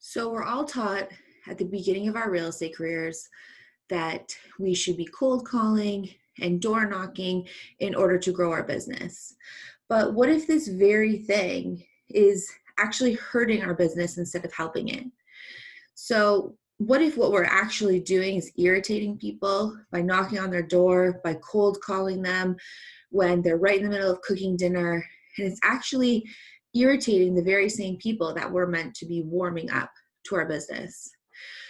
So we're all taught at the beginning of our real estate careers that we should be cold calling and door knocking in order to grow our business. But what if this very thing is actually hurting our business instead of helping it? So, what if what we're actually doing is irritating people by knocking on their door, by cold calling them when they're right in the middle of cooking dinner? And it's actually irritating the very same people that we're meant to be warming up to our business.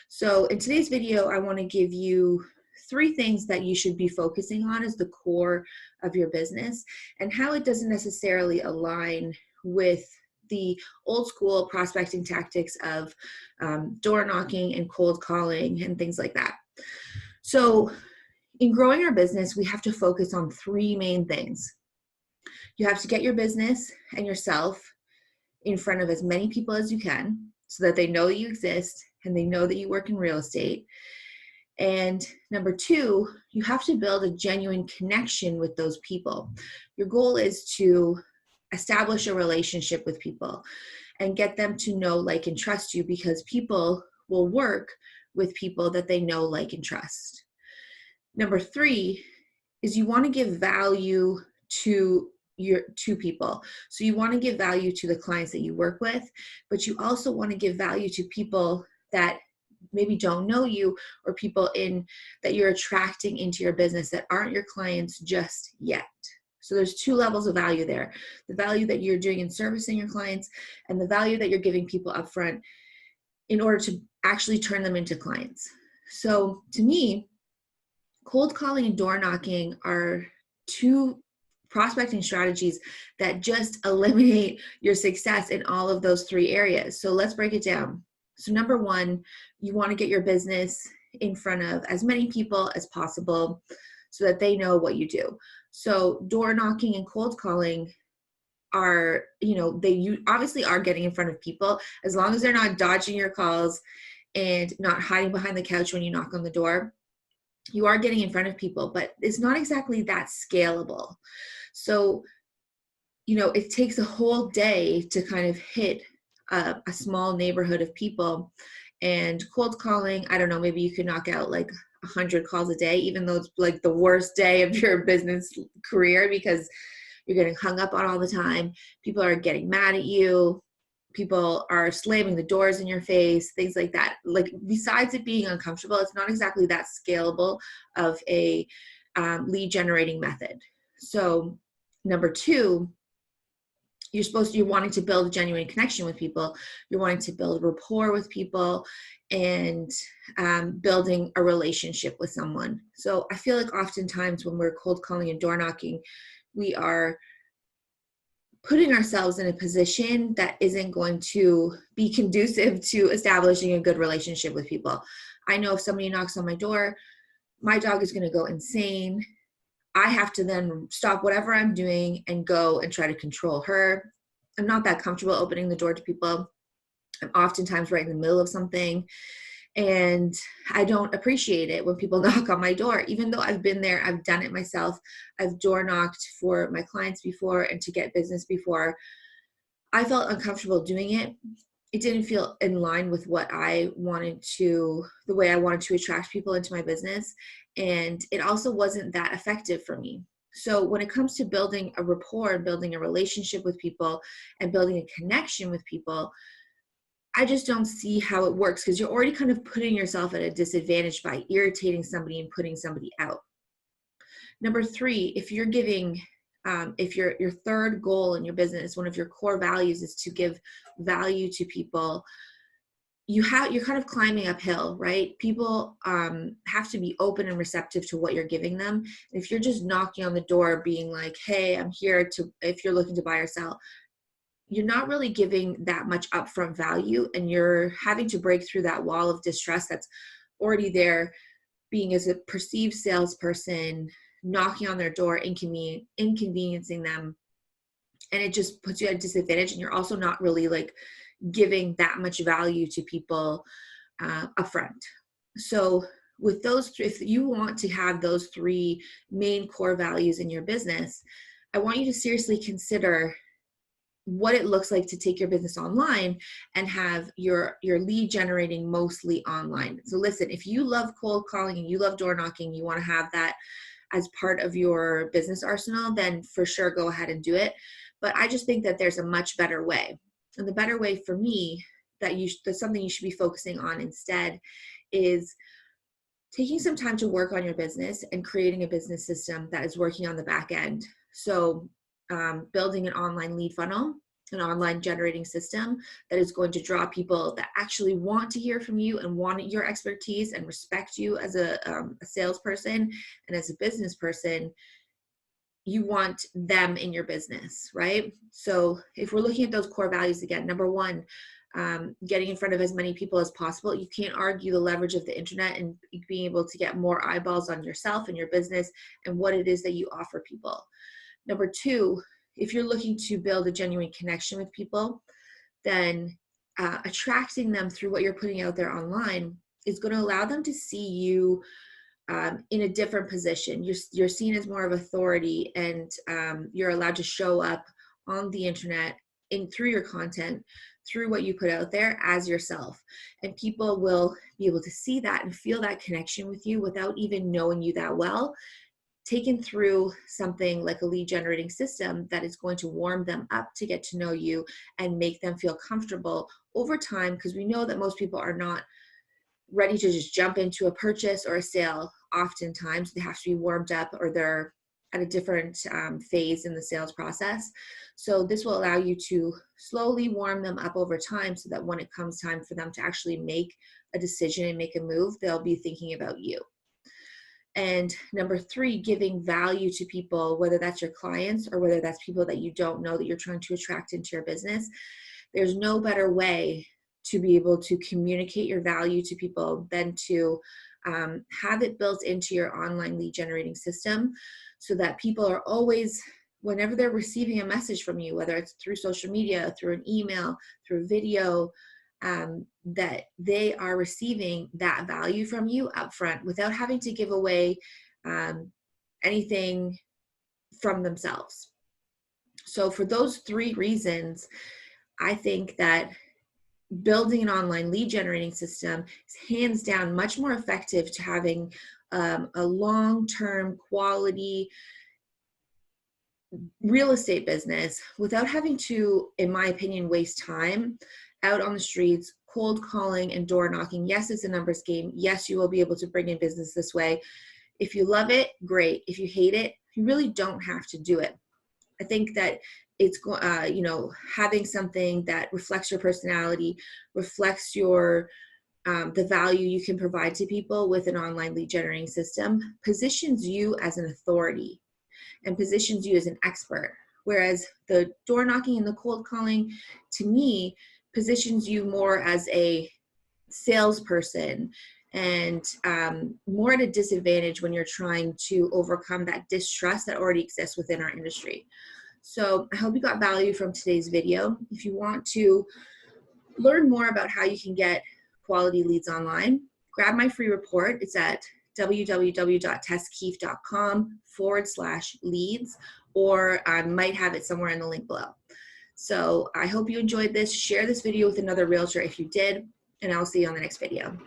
So, in today's video, I want to give you three things that you should be focusing on as the core of your business and how it doesn't necessarily align with the old school prospecting tactics of door knocking and cold calling and things like that. So, in growing our business, we have to focus on three main things. You have to get your business and yourself in front of as many people as you can so that they know you exist and they know that you work in real estate. And number two, you have to build a genuine connection with those people. Your goal is to establish a relationship with people and get them to know, like, and trust you, because people will work with people that they know, like, and trust. Number three is you want to give value to people. So you want to give value to the clients that you work with, but you also want to give value to people that maybe don't know you, or people in that you're attracting into your business that aren't your clients just yet. So there's two levels of value there: the value that you're doing in servicing your clients and the value that you're giving people upfront in order to actually turn them into clients. So to me, cold calling and door knocking are two prospecting strategies that just eliminate your success in all of those three areas. So let's break it down. So number one, you want to get your business in front of as many people as possible so that they know what you do. So door knocking and cold calling are, you obviously are getting in front of people as long as they're not dodging your calls and not hiding behind the couch when you knock on the door. You are getting in front of people, but it's not exactly that scalable. So, it takes a whole day to kind of hit a small neighborhood of people. And cold calling, I don't know, maybe you could knock out like 100 calls a day, even though it's like the worst day of your business career because you're getting hung up on all the time. People are getting mad at you. People are slamming the doors in your face, things like that. Like, besides it being uncomfortable, it's not exactly that scalable of a lead generating method. So number two, you're wanting to build a genuine connection with people. You're wanting to build rapport with people and building a relationship with someone. So I feel like oftentimes when we're cold calling and door knocking, we are putting ourselves in a position that isn't going to be conducive to establishing a good relationship with people. I know if somebody knocks on my door, my dog is going to go insane. I have to then stop whatever I'm doing and go and try to control her. I'm not that comfortable opening the door to people. I'm oftentimes right in the middle of something. And I don't appreciate it when people knock on my door, even though I've been there, I've done it myself. I've door knocked for my clients before and to get business before. I felt uncomfortable doing it. It didn't feel in line with the way I wanted to attract people into my business. And it also wasn't that effective for me. So when it comes to building a rapport and building a relationship with people and building a connection with people, I just don't see how it works, because you're already kind of putting yourself at a disadvantage by irritating somebody and putting somebody out. Number three, if your third goal in your business, one of your core values is to give value to people, you're kind of climbing uphill, right? People have to be open and receptive to what you're giving them. If you're just knocking on the door being like, hey, I'm here if you're looking to buy or sell, you're not really giving that much upfront value, and you're having to break through that wall of distrust that's already there, being as a perceived salesperson, knocking on their door, inconveniencing them, and it just puts you at a disadvantage. And you're also not really like giving that much value to people upfront. So with if you want to have those three main core values in your business, I want you to seriously consider what it looks like to take your business online and have your lead generating mostly online. So listen, if you love cold calling and you love door knocking, you want to have that as part of your business arsenal, then for sure go ahead and do it. But I just think that there's a much better way. And the better way for me that's something you should be focusing on instead is taking some time to work on your business and creating a business system that is working on the back end. So building an online lead funnel, an online generating system that is going to draw people that actually want to hear from you and want your expertise and respect you as a salesperson and as a business person. You want them in your business, right? So if we're looking at those core values again, number one, getting in front of as many people as possible. You can't argue the leverage of the internet and being able to get more eyeballs on yourself and your business and what it is that you offer people. Number two, if you're looking to build a genuine connection with people, then attracting them through what you're putting out there online is going to allow them to see you in a different position. You're seen as more of authority, and you're allowed to show up on the internet through your content, through what you put out there as yourself. And people will be able to see that and feel that connection with you without even knowing you that well, taken through something like a lead generating system that is going to warm them up to get to know you and make them feel comfortable over time, because we know that most people are not ready to just jump into a purchase or a sale. Oftentimes they have to be warmed up, or they're at a different phase in the sales process. So this will allow you to slowly warm them up over time so that when it comes time for them to actually make a decision and make a move, they'll be thinking about you. And number three, giving value to people, whether that's your clients or whether that's people that you don't know that you're trying to attract into your business. There's no better way to be able to communicate your value to people than to have it built into your online lead generating system, so that people are always, whenever they're receiving a message from you, whether it's through social media, through an email, through video, that they are receiving that value from you up front without having to give away anything from themselves. So for those three reasons, I think that building an online lead generating system is hands down much more effective to having a long-term quality real estate business without having to, in my opinion, waste time out on the streets, cold calling and door knocking. Yes, it's a numbers game. Yes, you will be able to bring in business this way. If you love it, great. If you hate it, you really don't have to do it. I think that it's having something that reflects your personality, reflects your the value you can provide to people with an online lead generating system, positions you as an authority and positions you as an expert. Whereas the door knocking and the cold calling, to me, positions you more as a salesperson and more at a disadvantage when you're trying to overcome that distrust that already exists within our industry. So I hope you got value from today's video. If you want to learn more about how you can get quality leads online, grab my free report. It's at www.tesskeefe.com/leads, or I might have it somewhere in the link below. So I hope you enjoyed this. Share this video with another realtor if you did, and I'll see you on the next video.